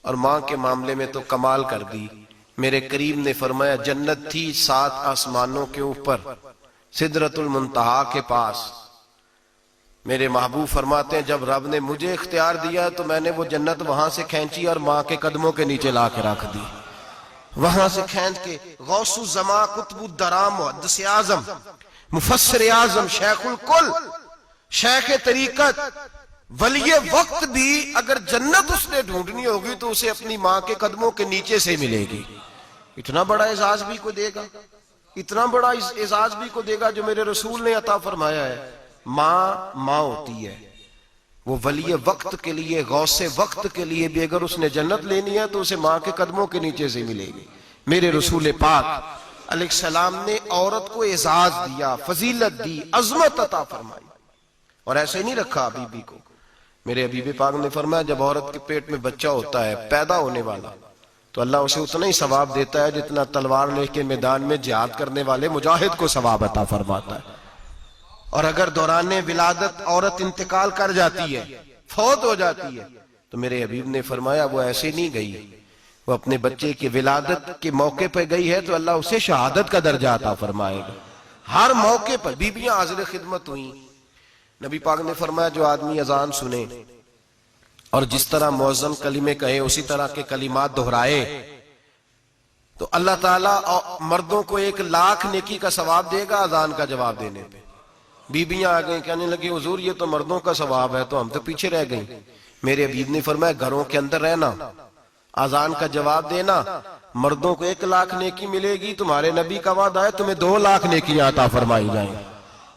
اور ماں کے معاملے میں تو کمال کر دی. میرے کریم نے فرمایا جنت تھی 7 آسمانوں کے اوپر سدرۃ المنتہا کے پاس. میرے محبوب فرماتے ہیں جب رب نے مجھے اختیار دیا تو میں نے وہ جنت وہاں سے کھینچی اور ماں کے قدموں کے نیچے لا کے رکھ دی. وہاں سے کھینچ کے غوث الزما قطب الدرام محدث اعظم مفسر اعظم شیخ الکل شیخ طریقت ولی وقت بھی اگر جنت اس نے ڈھونڈنی ہوگی تو اسے اپنی ماں کے قدموں کے نیچے سے ملے گی. اتنا بڑا اعزاز بھی کو دے گا, اتنا بڑا اعزاز بھی کو دے گا جو میرے رسول نے عطا فرمایا ہے. ماں ہوتی ہے. وہ ولی وقت کے لیے غوث وقت کے لیے بھی اگر اس نے جنت لینی ہے تو اسے ماں کے قدموں کے نیچے سے ملے گی. میرے رسول پاک علیہ السلام نے عورت کو اعزاز دیا, فضیلت دی, عظمت عطا فرمائی اور ایسے نہیں رکھا بی بی کو. میرے حبیب پاک نے فرمایا جب عورت کے پیٹ میں بچہ ہوتا ہے پیدا ہونے والا تو اللہ اسے اتنا ہی ثواب دیتا ہے جتنا تلوار لے کے میدان میں جہاد کرنے والے مجاہد کو ثواب عطا فرماتا ہے. اور اگر دوران ولادت عورت انتقال کر جاتی ہے, فوت ہو جاتی ہے, تو میرے حبیب نے فرمایا وہ ایسے نہیں گئی, وہ اپنے بچے کی ولادت کے موقع پہ گئی ہے تو اللہ اسے شہادت کا درجہ عطا فرمائے گا. ہر موقع پر بیویاں حاضر خدمت ہوئیں. نبی پاک نے فرمایا جو آدمی اذان سنے اور جس طرح مؤذن کلمے کہے اسی طرح کے کلمات دہرائے تو اللہ تعالیٰ مردوں کو 1,00,000 نیکی کا ثواب دے گا اذان کا جواب دینے پہ. بیویاں آ گئیں کہنے لگی حضور یہ تو مردوں کا ثواب ہے تو ہم تو پیچھے رہ گئیں. میرے حبیب نے فرمایا گھروں کے اندر رہنا, اذان کا جواب دینا, مردوں کو 1,00,000 نیکی ملے گی. تمہارے نبی کا وعدہ ہے تمہیں 2,00,000 نیکیاں عطا فرمائی جائیں,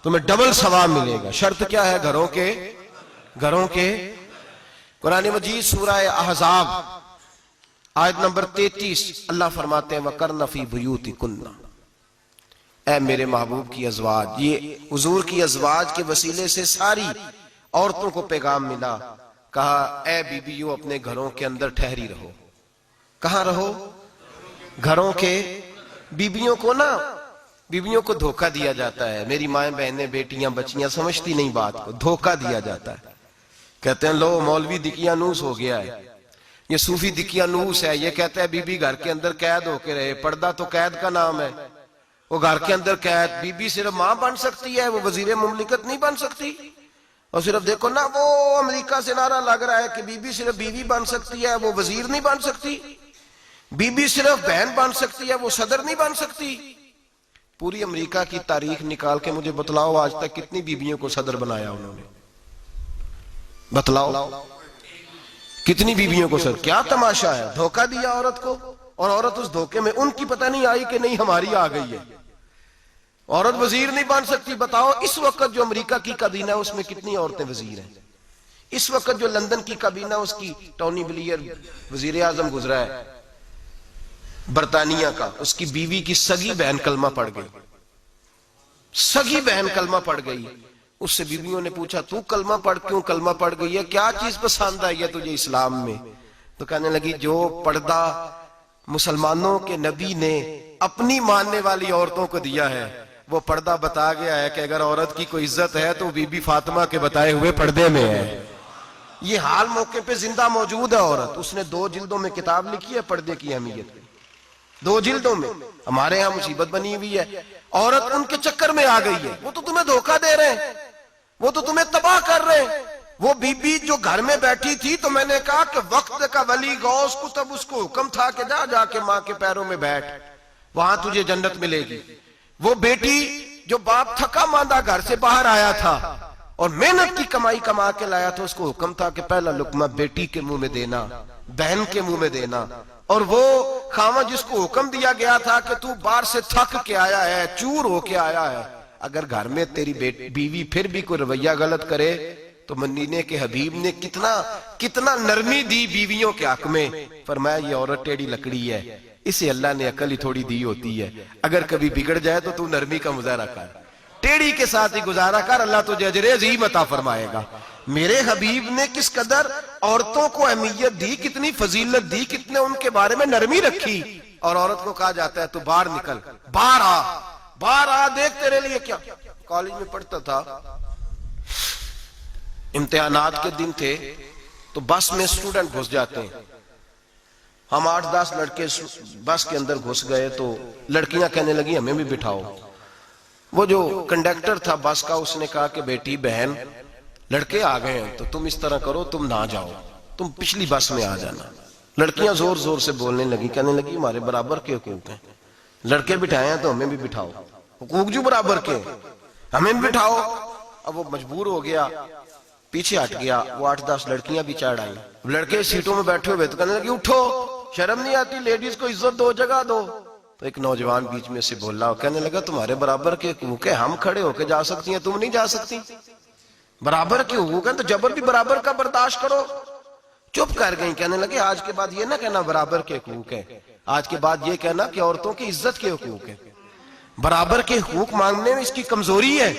تمہیں ڈبل ثواب ملے گا. شرط کیا ہے؟ گھروں کے قرآن مجید سورہ احزاب آیت نمبر 33 اللہ فرماتے ہیں وَقَرْنَ فِي بُيُوتِكُنَّ. اے میرے محبوب کی ازواج, یہ حضور کی ازواج کے وسیلے سے ساری عورتوں کو پیغام ملا. کہا اے بیویوں اپنے گھروں کے اندر ٹھہری رہو. کہاں رہو؟ گھروں کے. بیویوں کو دھوکہ دیا جاتا ہے. میری مائیں بہنیں بیٹیاں بچیاں سمجھتی نہیں بات کو, دھوکہ دیا جاتا ہے. کہتے ہیں لو مولوی دکیانوس ہو گیا ہے, یہ صوفی دکیانوس ہے, یہ کہتا ہے بی بی گھر کے اندر قید ہو کے رہے. پردہ تو قید کا نام ہے, وہ گھر کے اندر قید. بی بی صرف ماں بن سکتی ہے, وہ وزیر مملکت نہیں بن سکتی. اور صرف دیکھو نا وہ امریکہ سے نعرہ لگ رہا ہے کہ بی بی صرف بیوی بن سکتی ہے, وہ وزیر نہیں بن سکتی. بی بی صرف بہن بن سکتی ہے, وہ صدر نہیں بن سکتی. پوری امریکہ کی تاریخ نکال کے مجھے بتلاؤ آج تک کتنی بیویوں کو صدر بنایا انہوں نے؟ بتلاؤ کتنی بیویوں کو صدر. کیا تماشا ہے, دھوکہ دیا عورت کو, اور عورت اس دھوکے میں ان کی پتہ نہیں آئی کہ نہیں ہماری آ گئی ہے. عورت وزیر نہیں بن سکتی. بتاؤ اس وقت جو امریکہ کی کابینہ اس میں کتنی عورتیں وزیر ہیں؟ اس وقت جو لندن کی کابینہ اس کی ٹونی بلیئر وزیر اعظم گزرا ہے برطانیہ کا, اس کی بیوی کی سگی بہن کلمہ پڑھ گئی. سگی بہن کلمہ پڑھ گئی. اس سے بیویوں نے پوچھا تو کلمہ پڑھ کیوں کلمہ پڑھ گئی ہے, کیا چیز پسند آئی ہے تجھے اسلام میں؟ تو کہنے لگی جو پردہ مسلمانوں کے نبی نے اپنی ماننے والی عورتوں کو دیا ہے وہ پردہ بتا گیا ہے کہ اگر عورت کی کوئی عزت ہے تو بی بی فاطمہ کے بتائے ہوئے پردے میں ہے. یہ حال موقع پہ زندہ موجود ہے عورت. اس نے 2 جلدوں میں کتاب لکھی ہے پردے کی اہمیت پہ, 2 جلدوں میں. ہمارے ہاں مصیبت بنی ہوئی ہے, عورت ان کے چکر میں آ گئی ہے. وہ تو تمہیں دھوکہ دے رہے ہیں, وہ تو تمہیں تباہ کر رہے ہیں. وہ بی بی جو گھر میں بیٹھی تھی تو میں نے کہا کہ وقت کا ولی غوث کتب اس کو حکم تھا کہ جا کے ماں کے پیروں میں بیٹھ, وہاں تجھے جنت ملے گی. وہ بیٹی جو باپ تھکا ماندہ گھر سے باہر آیا تھا اور محنت کی کمائی کما کے لایا تھا, اس کو حکم تھا کہ پہلا لقمہ بیٹی کے منہ میں دینا, بہن کے منہ میں دینا. اور وہ خاوند جس کو حکم دیا گیا تھا کہ تو باہر سے تھک کے آیا ہے, چور ہو کے آیا ہے, اگر گھر میں تیری بیوی پھر بھی کوئی رویہ غلط کرے تو مدینے کے حبیب نے کتنا نرمی دی بیویوں کے حق میں. فرمایا یہ عورت ٹیڑھی لکڑی ہے, اسے اللہ نے عقل ہی تھوڑی دی ہوتی ہے, اگر کبھی بگڑ جائے تو نرمی کا مظاہرہ کر, ٹیڑھی کے ساتھ ہی گزارا کر, اللہ تجھے اجر عظیم عطا فرمائے گا. میرے حبیب نے کس قدر عورتوں کو اہمیت دی, کتنی فضیلت دی, کتنے ان کے بارے میں نرمی رکھی. اور عورت کو کہا جاتا ہے تو باہر نکل, باہر آ دیکھ تیرے لیے کیا. کالج میں پڑھتا تھا, امتحانات کے دن تھے تو بس میں اسٹوڈنٹ گھس جاتے ہیں, ہم 8-10 لڑکے بس کے اندر گھس گئے تو لڑکیاں کہنے لگی ہمیں بھی بٹھاؤ. وہ جو کنڈکٹر تھا بس کا اس نے کہا کہ بیٹی بہن لڑکے آ گئے ہیں تو تم اس طرح کرو، تم نہ جاؤ، تم پچھلی بس میں آ جانا. لڑکیاں زور زور سے بولنے لگی، کہنے لگی ہمارے برابر کے حقوق ہیں، لڑکے بٹھائے ہیں تو ہمیں بھی بٹھاؤ، حقوق جو برابر کے ہمیں بھی بٹھاؤ. اب وہ مجبور ہو گیا، پیچھے ہٹ گیا. وہ 8-10 لڑکیاں بھی چڑھ آئیں. لڑکے سیٹوں میں بیٹھے ہوئے تو کہنے لگی اٹھو، شرم نہیں آتی، لیڈیز کو عزت دو، جگہ دو. تو ایک نوجوان بیچ میں سے بولا، کہنے لگا تمہارے برابر کے حقوق ہیں، ہم کھڑے ہو کے جا سکتی ہیں، تم نہیں جا سکتی. برابر کے حقوق ہیں تو جبر بھی برابر کا برداشت کرو. چپ کر گئیں. کہنے لگے آج کے بعد یہ نہ کہنا برابر کے حقوق ہیں، آج کے بعد یہ کہنا کہ عورتوں کی عزت کے حقوق ہیں. برابر کے حقوق مانگنے میں اس کی کمزوری ہے.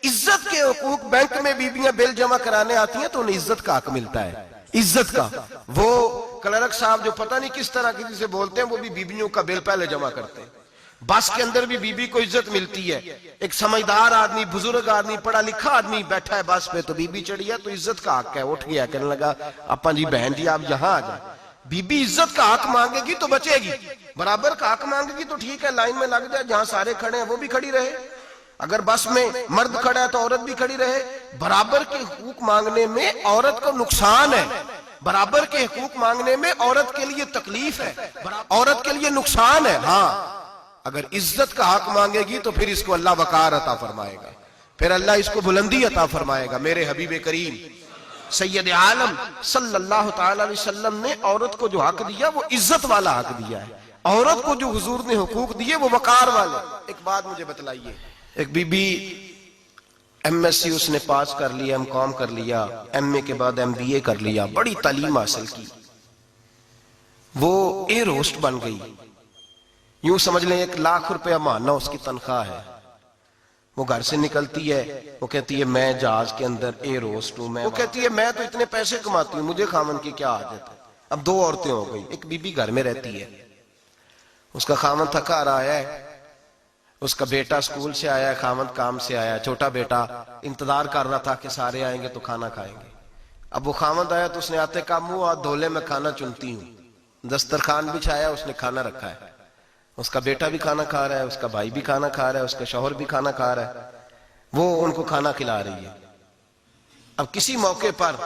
عزت کے حقوق، بینک میں بیویاں بل جمع کرانے آتی ہیں تو انہیں عزت کا حق ملتا ہے، عزت کا. وہ کلرک صاحب جو پتہ نہیں کس طرح کسی سے بولتے ہیں، وہ بھی بیویوں کا بل پہلے جمع کرتے ہیں. بس کے اندر بھی بیوی کو عزت ملتی ہے. ایک سمجھدار آدمی، بزرگ آدمی، پڑھا لکھا آدمی بیٹھا ہے بس پہ تو بیوی چڑھی ہے تو عزت کا حق ہے. اٹھ گیا، کہنے لگا اپا جی بہن جی آپ یہاں آ جائیں. بیوی عزت کا حق مانگے گی تو بچے گی، برابر کا حق مانگے گی تو ٹھیک ہے، لائن میں لگ جائے، جہاں سارے کھڑے ہیں وہ بھی کھڑی رہے. اگر بس میں مرد کھڑا ہے تو عورت بھی کھڑی رہے. برابر کے حقوق مانگنے میں عورت کو نقصان ہے، برابر کے حقوق مانگنے میں عورت کے لیے تکلیف ہے، عورت کے لیے نقصان ہے. ہاں اگر عزت کا حق مانگے گی تو پھر اس کو اللہ وقار عطا فرمائے گا، پھر اللہ اس کو بلندی عطا فرمائے گا. میرے حبیب کریم سید عالم صلی اللہ تعالی علیہ وسلم نے عورت کو جو حق دیا وہ عزت والا حق دیا ہے. عورت کو جو حضور نے حقوق دیے وہ وقار والے. ایک بات مجھے بتلائیے، ایک B B M S C اس نے پاس کر لیا، ایم کام کر لیا، ایم اے کے بعد ایم بی اے کر لیا، بڑی تعلیم حاصل کی، وہ ایئر ہوسٹ بن گئی. یوں سمجھ لیں 1 لاکھ روپیہ ماہانہ اس کی تنخواہ ہے. وہ گھر سے نکلتی ہے، وہ کہتی ہے میں جہاز کے اندر ایئر ہوسٹ ہوں. وہ کہتی ہے میں تو اتنے پیسے کماتی ہوں، مجھے خامن کی کیا حاجت ہے. اب 2 عورتیں ہو گئی. ایک بی بی گھر میں رہتی ہے، اس کا خامن تھکا رہا ہے، اس کا بیٹا سکول سے آیا ہے، خامن کام سے آیا ہے. چھوٹا بیٹا انتظار کر رہا تھا کہ سارے آئیں گے تو کھانا کھائیں گے. اب وہ خامن آیا تو اس نے آتے کہا منہ ہاتھ دھولے میں کھانا چنتی ہوں. دسترخوان بچھایا، اس نے کھانا رکھا ہے. اس کا بیٹا بھی کھانا کھا رہا ہے، اس کا بھائی بھی کھانا کھا رہا ہے، اس کا شوہر بھی کھانا کھا رہا ہے. وہ ان کو کھانا کھلا رہی ہے. اب کسی موقع پر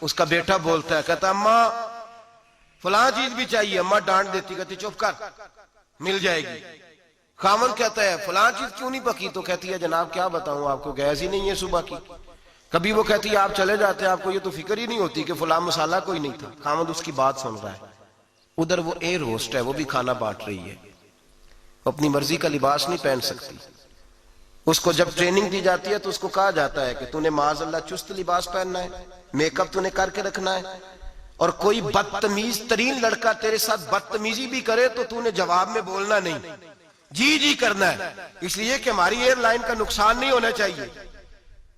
اس کا بیٹا بولتا ہے، کہتا اماں فلاں چیز بھی چاہیے. اماں ڈانٹ دیتی، کہتی چپ کر، مل جائے گی. خامن کہتا ہے فلاں چیز کیوں نہیں پکی؟ تو کہتی ہے جناب کیا بتاؤں آپ کو، گیس ہی نہیں ہے صبح کی. کبھی وہ کہتی ہے آپ چلے جاتے ہیں، آپ کو یہ تو فکر ہی نہیں ہوتی کہ فلاں مسالہ کوئی نہیں تھا. خامن اس کی بات سن رہا ہے. ادھر وہ ایئر ہوسٹ ہے، وہ بھی کھانا بانٹ رہی ہے. اپنی مرضی کا لباس نہیں پہن سکتی. اس کو جب ٹریننگ دی جاتی ہے تو اس کو کہا جاتا ہے کہ تو نے معاذ اللہ چست لباس پہننا ہے، میک اپ تو نے کر کے رکھنا ہے، اور کوئی بدتمیز ترین لڑکا تیرے ساتھ بدتمیزی بھی کرے تو تو نے جواب میں بولنا نہیں، جی جی کرنا ہے، اس لیے کہ ہماری ایئر لائن کا نقصان نہیں ہونا چاہیے.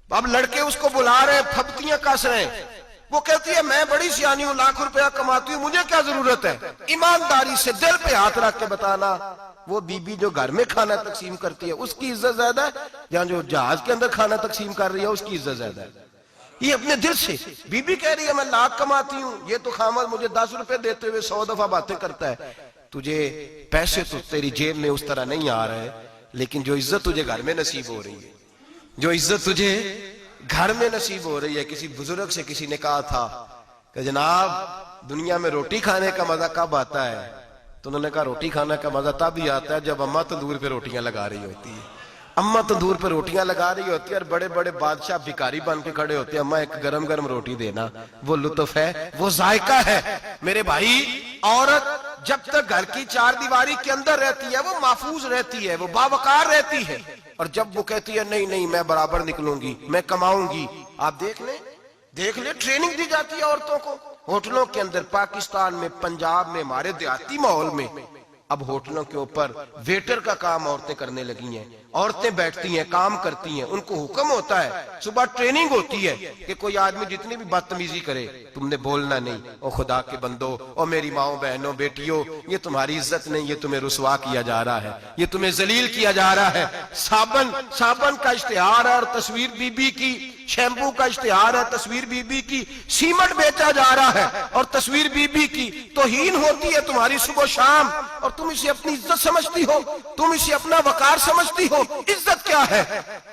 اب لڑکے اس کو بلا رہے ہیں، پھپتیاں کس رہے ہیں. وہ کہتی ہے میں بڑی سیانی ہوں، لاکھ روپیہ کماتی ہوں، مجھے کیا ضرورت ہے. ایمانداری سے دل پہ ہاتھ رکھ کے بتانا، وہ بی بی جو گھر میں کھانا تقسیم کرتی ہے اس کی عزت زیادہ ہے یا جو جہاز کے اندر کھانا تقسیم کر رہی ہے اس کی عزت زیادہ ہے؟ یہ اپنے دل سے. بی بی کہہ رہی ہے میں لاکھ کماتی ہوں، یہ تو خامد مجھے 10 روپے دیتے ہوئے 100 دفعہ باتیں کرتا ہے. تجھے پیسے تو تیری جیب میں اس طرح نہیں آ رہے، لیکن جو عزت تجھے گھر میں نصیب ہو رہی ہے، جو عزت تجھے گھر میں نصیب ہو رہی ہے. کسی بزرگ سے کسی نے کہا تھا کہ جناب دنیا میں روٹی کھانے کا مزہ کب آتا ہے؟ تو انہوں نے کہا روٹی کھانے کا مزہ تب ہی آتا ہے جب اماں تندور پہ روٹیاں لگا رہی ہوتی ہے. اماں تندور پہ روٹیاں لگا رہی ہوتی ہے اور بڑے بڑے بادشاہ بھکاری بن کے کھڑے ہوتے ہیں، اماں ایک گرم گرم روٹی دینا. وہ لطف ہے، وہ ذائقہ ہے. میرے بھائی عورت جب تک گھر کی 4 دیواری کے اندر رہتی ہے وہ محفوظ رہتی ہے، وہ باوقار رہتی ہے. اور جب وہ کہتی ہے نہیں نہیں میں برابر نکلوں گی، میں کماؤں گی، آپ دیکھ لیں ٹریننگ دی جاتی ہے عورتوں کو ہوٹلوں کے اندر. پاکستان میں، پنجاب میں، ہمارے دیہاتی ماحول میں اب ہوٹلوں کے اوپر ویٹر کا کام عورتیں کرنے لگی ہیں. عورتیں بیٹھتی ہیں کام کرتی ہیں, ان کو حکم ہوتا ہے, صبح ٹریننگ ہوتی ہے کہ کوئی آدمی جتنی بھی بدتمیزی کرے تم نے بولنا نہیں. او خدا کے بندو, او میری ماؤں بہنوں بیٹیوں, یہ تمہاری عزت نہیں, یہ تمہیں رسوا کیا جا رہا ہے, یہ تمہیں ذلیل کیا جا رہا ہے. صابن کا اشتہار ہے اور تصویر بی بی کی, شیمپو کا اشتہار ہے تصویر بی بی کی, سیمنٹ بیچا جا رہا ہے اور تصویر بی بی کی. توہین ہوتی ہے تمہاری صبح و شام اور تم اسے اپنی عزت سمجھتی ہو, تم اسے اپنا وقار سمجھتی ہو. عزت کیا ہے؟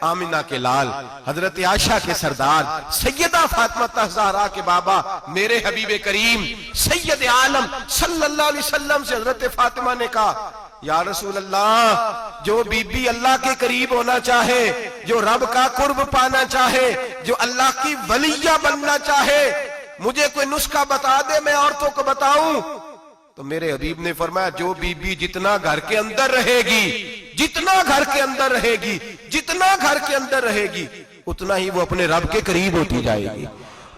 آمنہ کے لال, حضرت عائشہ کے سردار, سیدہ فاطمہ زہرا کے بابا, میرے حبیب کریم سید عالم صلی اللہ علیہ وسلم سے حضرت فاطمہ نے کہا, یا رسول اللہ, جو بی بی اللہ کے قریب ہونا چاہے, جو رب کا قرب پانا چاہے, جو اللہ کی ولیہ بننا چاہے, مجھے کوئی نسخہ بتا دے میں عورتوں کو بتاؤں. تو میرے حبیب نے فرمایا, جو بی بی جتنا گھر کے اندر رہے گی, جتنا گھر کے اندر رہے گی, جتنا گھر کے اندر رہے گی, اتنا ہی وہ اپنے رب کے قریب ہوتی جائے گی,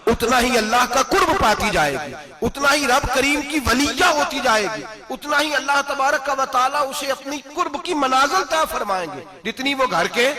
اتنا ہی اللہ کا قرب پاتی جائے گی, اتنا ہی رب کریم کی ولیہ ہوتی جائے گی, اتنا ہی اللہ تبارک و تعالیٰ اسے اپنی قرب کی منازل طے فرمائیں گے. جتنی وہ گھر کے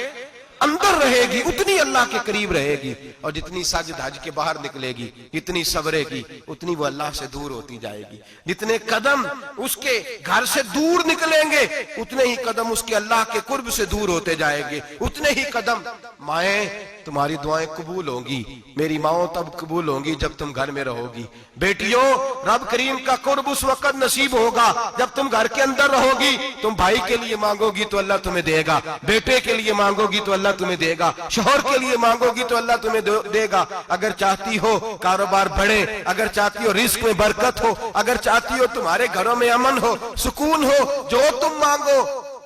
اندر رہے گی اتنی اللہ کے قریب رہے گی, اور جتنی سجد حج کے باہر نکلے گی, جتنی صبرے گی, اتنی وہ اللہ سے دور ہوتی جائے گی. جتنے قدم اس کے گھر سے دور نکلیں گے, اتنے ہی قدم اس کے اللہ کے قرب سے دور ہوتے جائیں گے, اتنے ہی قدم. مائیں, تمہاری دعائیں قبول ہوں گی, میری ماؤں تب قبول ہوں گی جب تم گھر میں رہو گی. بیٹیوں, رب کریم کا قرب اس وقت نصیب ہوگا جب تم گھر کے اندر رہو گی. تم بھائی کے لیے مانگو گی تو اللہ تمہیں دے گا, بیٹے کے لیے مانگو گی تو اللہ تمہیں دے گا, شوہر کے لیے مانگو گی تو اللہ تمہیں دے گا. اگر چاہتی ہو کاروبار بڑھے, اگر چاہتی ہو رزق میں برکت ہو, اگر چاہتی ہو تمہارے گھروں میں امن ہو, سکون ہو, جو تم مانگو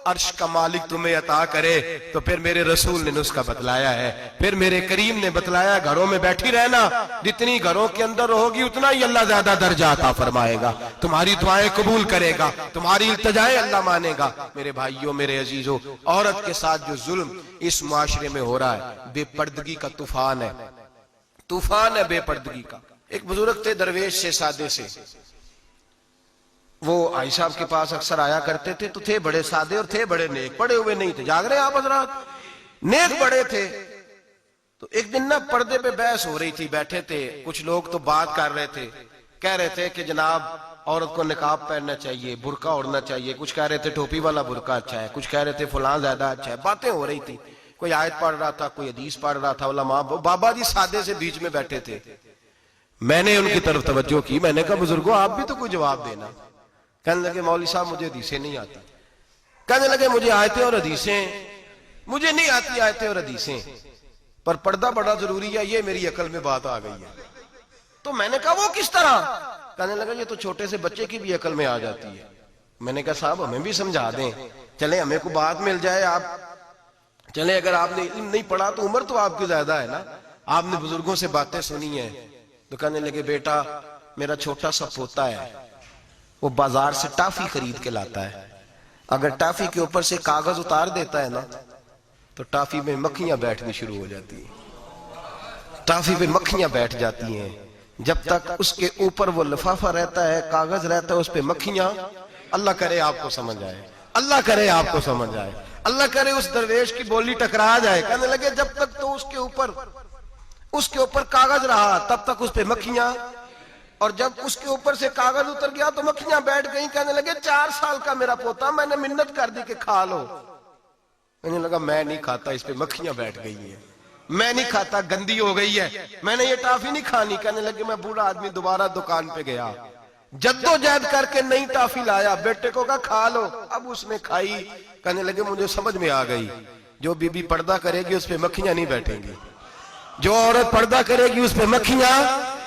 عرش کا مالک تمہیں عطا کرے. تو پھر میرے رسول نے نسخہ بتلایا ہے, پھر میرے کریم نے بتلایا, گھروں میں بیٹھی رہنا, جتنی گھروں کے اندر رہوگی اتنا ہی اللہ زیادہ درجہ عطا فرمائے گا, تمہاری دعائیں قبول کرے گا, تمہاری التجائیں اللہ مانے گا. میرے بھائیوں, میرے عزیزوں, عورت کے ساتھ جو ظلم اس معاشرے میں ہو رہا ہے, بے پردگی کا طوفان ہے, طوفان ہے بے پردگی کا. ایک بزرگ تھے درویش سے, سادے سے, وہ آئی صاحب کے پاس اکثر آیا کرتے تھے, تو تھے بڑے سادے اور تھے بڑے نیک, پڑے ہوئے نہیں تھے, جاگ رہے آپ حضرات, نیک بڑے تھے. تو ایک دن نا پردے پہ بحث ہو رہی تھی, بیٹھے تھے کچھ لوگ تو بات کر رہے تھے, کہہ رہے تھے کہ جناب عورت کو نقاب پہننا چاہیے, برقع اوڑھنا چاہیے, کچھ کہہ رہے تھے ٹوپی والا برقع اچھا ہے, کچھ کہہ رہے تھے فلاں زیادہ اچھا ہے. باتیں ہو رہی تھی, کوئی آیت پڑھ رہا تھا, کوئی حدیث پڑھ رہا تھا, علماء بابا جی سادے سے بیچ میں بیٹھے تھے. میں نے ان کی طرف توجہ کی, میں نے کہا بزرگوں آپ بھی تو کوئی جواب دینا. کہنے لگے مولوی صاحب مجھے حدیثیں نہیں آتی, کہنے لگے مجھے آیتیں اور حدیثیں, مجھے نہیں آتی آیتیں اور حدیثیں, پر پردہ بڑا ضروری ہے, یہ میری عقل میں بات آ گئی ہے. تو میں نے کہا وہ کس طرح؟ کہنے لگا یہ تو چھوٹے سے بچے کی بھی عقل میں آ جاتی ہے. میں نے کہا صاحب ہمیں بھی سمجھا دیں, چلیں ہمیں کو بات مل جائے. آپ چلیں, اگر آپ نے علم نہیں پڑھا تو عمر تو آپ کی زیادہ ہے نا, آپ نے بزرگوں سے باتیں سنی ہیں. تو کہنے لگے بیٹا میرا چھوٹا سا پوتا ہے, وہ بازار سے ٹافی خرید کے لاتا ہے, اگر ٹافی کے اوپر سے کاغذ اتار دیتا ہے نا تو ٹافی میں مکھیاں بیٹھنی شروع ہو جاتی ہیں, ٹافی پہ مکھیاں بیٹھ جاتی ہیں. جب تک اس کے اوپر وہ لفافہ رہتا ہے, کاغذ رہتا ہے, اس پہ مکھیاں, اللہ کرے آپ کو سمجھ آئے, اللہ کرے آپ کو سمجھ آئے, اللہ کرے اس درویش کی بولی ٹکرا جائے. کہنے لگے جب تک تو اس کے اوپر کاغذ رہا تب تک اس پہ مکھیاں, اور جب اس کے اوپر سے کاغذ اتر گیا تو مکھیاں بیٹھ گئیں. کہنے لگے 4 سال کا میرا پوتا, میں نے منت کر دی کہ کھا لو. کہنے لگا میں نہیں کھاتا, اس پہ مکھیاں بیٹھ گئی ہیں, میں نہیں کھاتا, گندی ہو گئی ہے, میں نے یہ ٹافی نہیں کھانی. کہنے لگے میں بوڑھا آدمی دوبارہ دکان پہ گیا, جدوجہد کر کے نئی ٹافی لایا, بیٹے کو کہا کھا لو. اب اس نے کھائی. کہنے لگے مجھے سمجھ میں آ گئی, جو بی بی پردہ کرے گی اس پہ مکھیاں نہیں بیٹھیں گی, جو عورت پردہ کرے گی اس پہ مکھیاں,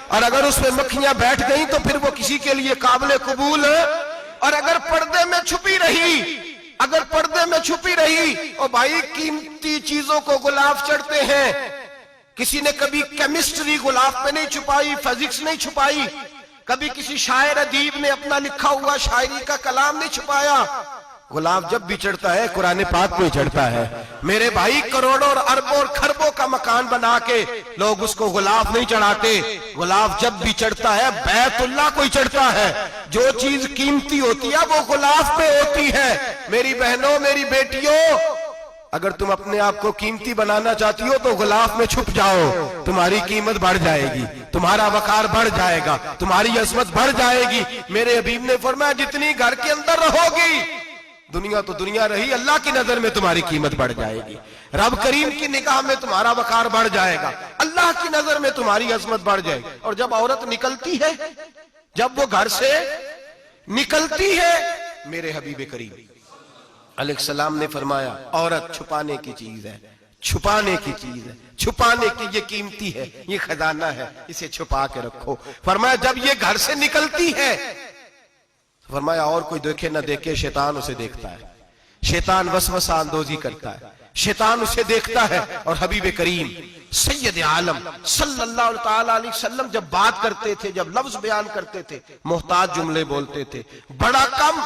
اور اگر اس پہ مکھیاں بیٹھ گئیں تو پھر وہ کسی کے لیے قابل قبول ہے. اور اگر پردے میں چھپی رہی, اور بھائی قیمتی چیزوں کو غلاف چڑھتے ہیں. کسی نے کبھی کیمسٹری غلاف پہ نہیں چھپائی, فزکس نہیں چھپائی, کبھی کسی شاعر ادیب نے اپنا لکھا ہوا شاعری کا کلام نہیں چھپایا. غلاف جب بھی چڑھتا ہے قرآن پاک پہ چڑھتا ہے. میرے بھائی کروڑوں اور اربوں اور خربوں کا مکان بنا کے لوگ اس کو غلاف نہیں چڑھاتے. غلاف جب بھی چڑھتا ہے بیت اللہ کو ہی چڑھتا ہے. جو چیز قیمتی ہوتی ہے وہ غلاف پہ ہوتی ہے. میری بہنوں, میری بیٹیوں, اگر تم اپنے آپ کو قیمتی بنانا چاہتی ہو تو غلاف میں چھپ جاؤ، تمہاری قیمت بڑھ جائے گی، تمہارا وقار بڑھ جائے گا، تمہاری عظمت بڑھ جائے گی۔ میرے حبیب نے فرمایا جتنی گھر کے اندر رہو گی، دنیا تو دنیا رہی، اللہ کی نظر میں تمہاری قیمت بڑھ جائے گی، رب کریم کی نگاہ میں تمہارا وقار بڑھ جائے گا، اللہ کی نظر میں تمہاری عظمت بڑھ جائے گی۔ اور جب عورت نکلتی ہے، جب وہ گھر سے نکلتی ہے، میرے حبیب کریم علیہ السلام نے فرمایا عورت چھپانے کی چیز ہے، چھپانے کی چیز ہے، چھپانے کی، یہ قیمتی ہے، یہ خزانہ ہے، اسے چھپا کے رکھو۔ فرمایا جب یہ گھر سے نکلتی ہے، فرمایا اور کوئی دیکھے نہ دیکھے، شیطان اسے دیکھتا ہے، شیطان وسوسہ اندوزی کرتا ہے، شیطان اسے دیکھتا ہے۔ اور حبیب کریم سید عالم صلی اللہ تعالی علیہ وسلم جب بات کرتے تھے، جب لفظ بیان کرتے تھے، محتاج جملے بولتے تھے، بڑا کم،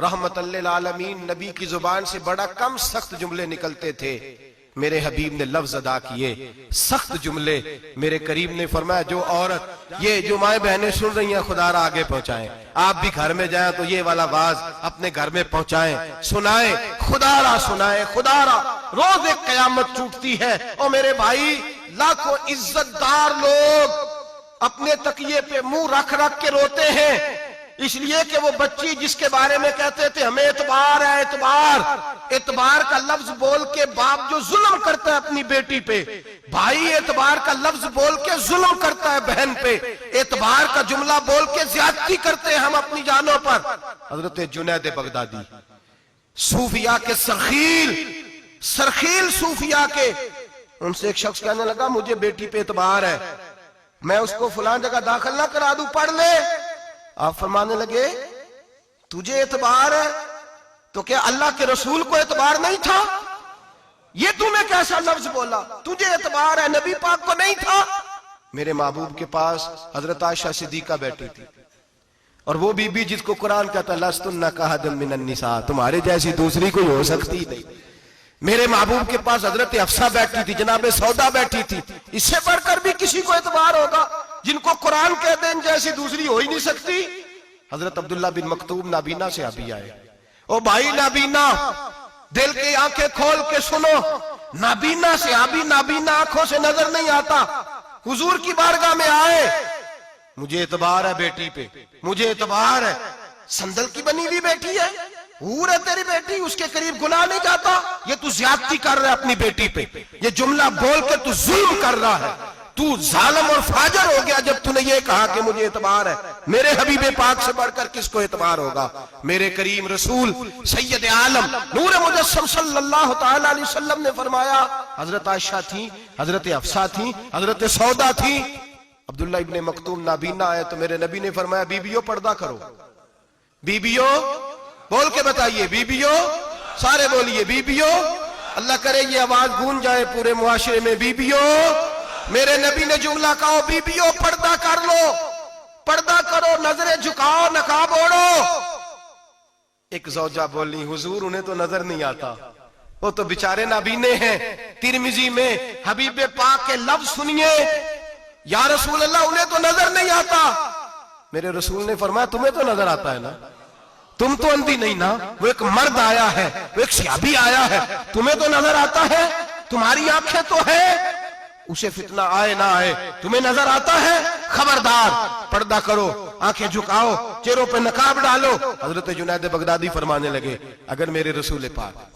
رحمت للعالمین نبی کی زبان سے بڑا کم سخت جملے نکلتے تھے۔ میرے حبیب نے لفظ ادا کیے، سخت جملے۔ میرے کریم نے فرمایا جو عورت، یہ جو مائیں بہنیں سن رہی ہیں، خدا را آگے پہنچائیں، آپ بھی گھر میں جائیں تو یہ والا باز اپنے گھر میں پہنچائیں، سنائیں، خدا را سنائیں، خدا را۔ روز ایک قیامت ٹوٹتی ہے، اور میرے بھائی لاکھوں عزت دار لوگ اپنے تکیے پہ منہ رکھ رکھ کے روتے ہیں، اس لیے کہ وہ بچی جس کے بارے میں کہتے تھے ہمیں اعتبار ہے، اعتبار، اعتبار کا لفظ بول کے باپ جو ظلم کرتا ہے اپنی بیٹی پہ، بھائی اعتبار کا لفظ بول کے ظلم کرتا ہے بہن پہ، اعتبار کا جملہ بول کے زیادتی کرتے ہیں ہم اپنی جانوں پر۔ حضرت جنید بغدادی، صوفیاء کے سرخیل صوفیاء کے، ان سے ایک شخص کہنے لگا مجھے بیٹی پہ اعتبار ہے، میں اس کو فلاں جگہ داخل نہ کرا دوں، پڑھ لے۔ آپ فرمانے لگے تجھے اعتبار ہے تو کیا اللہ کے رسول کو اعتبار نہیں تھا؟ یہ تم نے کیسا لفظ بولا؟ تجھے اعتبار ہے، نبی پاک کو نہیں تھا؟ میرے محبوب کے پاس حضرت عائشہ صدیقہ بیٹھی تھی، اور وہ بی بی جس کو قرآن کہتا لستن کاحد من النساء، تمہارے جیسی دوسری کوئی ہو سکتی نہیں۔ میرے محبوب کے پاس حضرت حفصہ بیٹھی تھی، جناب سودا بیٹھی تھی، اس سے بڑھ کر بھی کسی کو اعتبار ہوگا؟ جن کو قرآن کہتے ہیں جیسی دوسری ہو ہی نہیں سکتی۔ حضرت عبداللہ بن مکتوم نابینا سے ابھی آئے، او بھائی نابینا، دل کی آنکھیں کھول کے سنو، نابینا سے ابھی نابینا آنکھوں سے نظر نہیں آتا، حضور کی بارگاہ میں آئے، مجھے اعتبار ہے بیٹی پہ، مجھے اعتبار ہے، سندل کی بنی ہوئی بیٹی ہے، حور ہے تیری بیٹی، اس کے قریب گناہ نہیں جاتا، یہ تو زیادتی کر رہا ہے اپنی بیٹی پہ، یہ جملہ بول کے تو ظلم کر رہا ہے، تو ظالم اور فاجر ہو گیا جب تو نے یہ کہا کہ مجھے اعتبار ہے۔ میرے حبیب پاک سے بڑھ کر کس کو اعتبار ہوگا؟ میرے کریم رسول سید عالم نور مجسم صلی اللہ تعالی علیہ وسلم نے فرمایا، حضرت عائشہ تھی، حضرت حفصہ تھی، حضرت سودا تھی، عبداللہ ابن مکتوم نابینا آئے تو میرے نبی نے فرمایا بیبیوں پردہ کرو، بیبیوں بول کے بتائیے، بیبیوں، سارے بولیے بیبیوں، اللہ کرے یہ آواز گونج جائے پورے معاشرے میں، بیبیوں۔ میرے نبی نے جملہ کہا بیبیوں پردہ کر لو، پردہ کرو، نظریں جھکاؤ، نقاب اوڑھو۔ ایک زوجہ بولی حضور انہیں تو نظر نہیں آتا، وہ تو بیچارے نابینے ہیں۔ ترمذی میں حبیب پاک کے لفظ سنیے، یا رسول اللہ انہیں تو نظر نہیں آتا۔ میرے رسول نے فرمایا تمہیں تو نظر آتا ہے نا، تم تو اندھی نہیں نا، وہ ایک مرد آیا ہے، وہ ایک صحابی آیا ہے، تمہیں تو نظر آتا ہے، تمہاری آنکھیں تو ہے، اسے فتنہ آئے نہ آئے تمہیں نظر آتا ہے، خبردار پردہ کرو، آنکھیں جھکاؤ، چہروں پہ نقاب ڈالو۔ حضرت جنید بغدادی فرمانے لگے اگر میرے رسول پاک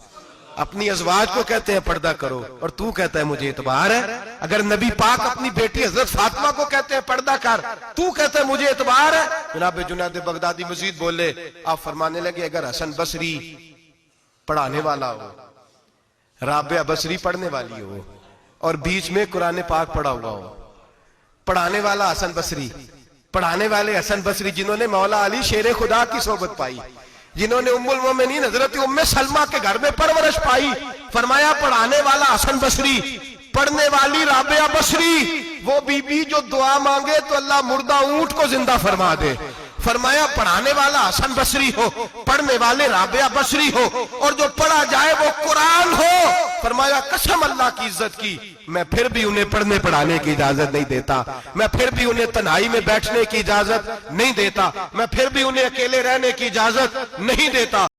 اپنی ازواج کو کہتے ہیں پردہ کرو اور تو کہتا ہے مجھے اعتبار ہے، اگر نبی پاک اپنی بیٹی حضرت فاطمہ کو کہتے ہیں پردہ کر، تو کہتا ہے مجھے اعتبار ہے۔ جناب جنید بغدادی مزید بولے، آپ فرمانے لگے اگر حسن بصری پڑھانے والا ہو، رابعہ بصری پڑھنے والی ہو، اور بیچ میں قرآن پاک پڑھا ہوا ہو، پڑھانے والا حسن بصری، پڑھانے والے حسن بصری جنہوں نے مولا علی شیر خدا کی صحبت پائی، جنہوں نے ام المومنین حضرت ام سلمہ کے گھر میں پرورش پائی، فرمایا پڑھانے والا حسن بصری، پڑھنے والی رابعہ بصری، وہ بی بی جو دعا مانگے تو اللہ مردہ اونٹ کو زندہ فرما دے۔ فرمایا پڑھانے والا حسن بصری ہو، پڑھنے والے رابعہ بصری ہو، اور جو پڑھا جائے وہ قرآن ہو۔ فرمایا قسم اللہ کی عزت کی، میں پھر بھی انہیں پڑھنے پڑھانے کی اجازت نہیں دیتا، میں پھر بھی انہیں تنہائی میں بیٹھنے کی اجازت نہیں دیتا، میں پھر بھی انہیں اکیلے رہنے کی اجازت نہیں دیتا۔